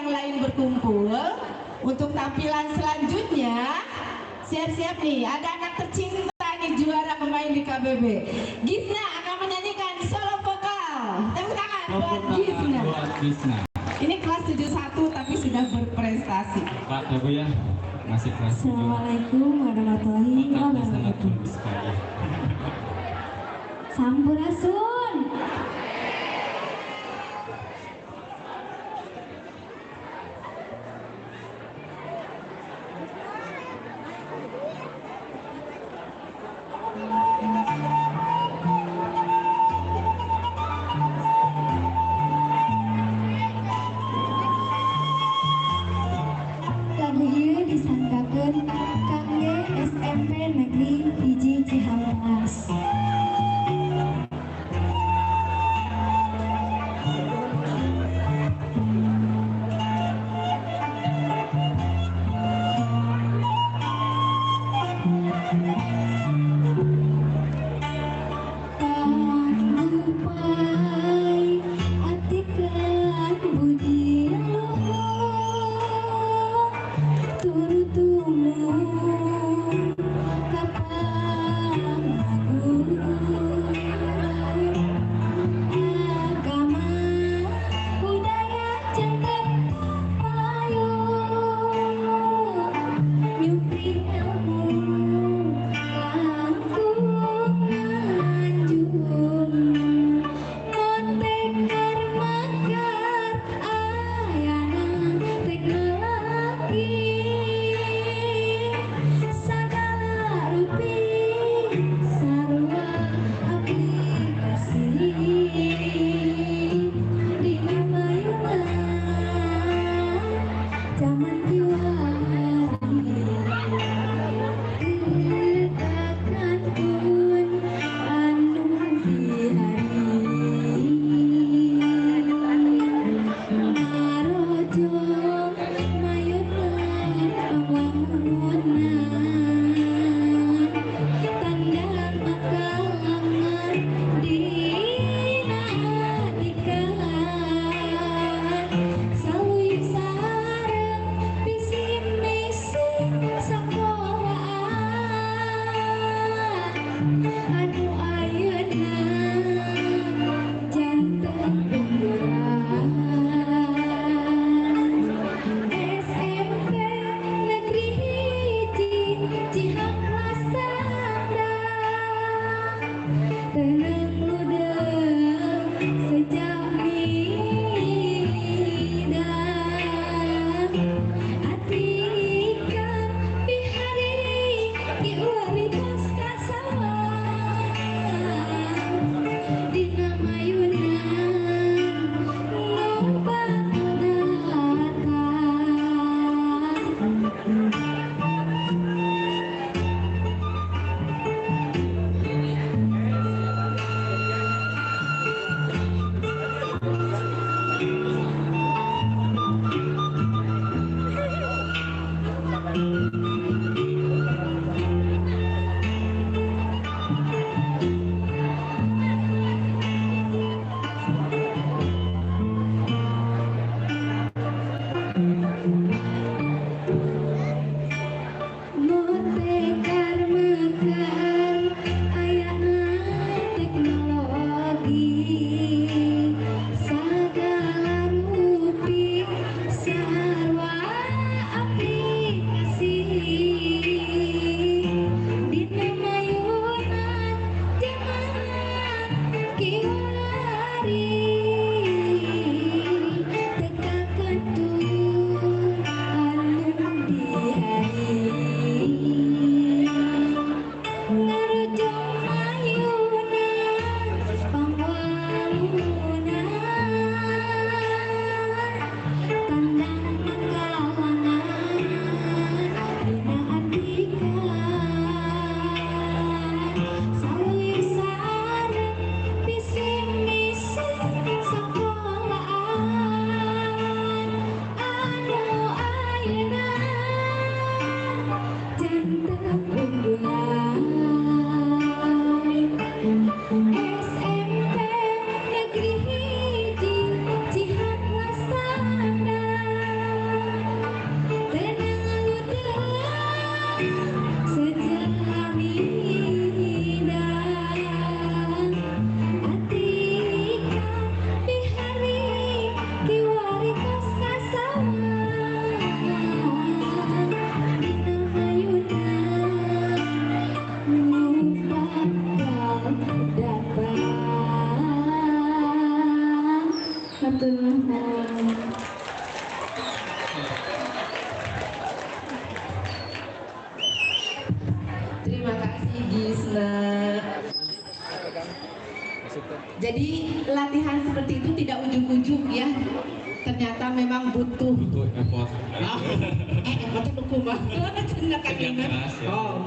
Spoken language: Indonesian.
yang lain berkumpul untuk tampilan selanjutnya. Siap-siap nih, ada anak tercinta nih, juara pemain di KBB. Gisna akan menyanyikan solo vokal. Tepuk tangan buat Gisna. Ini kelas 71 tapi sudah berprestasi. Pak Dabu ya, masih kelas 7. Assalamualaikum warahmatullahi wabarakatuh. Sampurasun. Lagu ieu disangkakeun kangge SMP Negeri Hiji Cihampelas. Sampai atikan budi luhur turu tumur kapang agung agama budaya jeung payung nyupri ilmu langkung nganjung kontek makar ayana teknologi sagala rupi sarua aplikasi di mayungan zaman kiwari takkan pun anu dihari marojo mayunan awangunan tanda makalangan dina nikahan saluyuk sareng Jadi latihan seperti itu tidak ujug-ujug ya. Ternyata memang butuh Butuh effort. effort hukum. Kerja keras ya. Oh.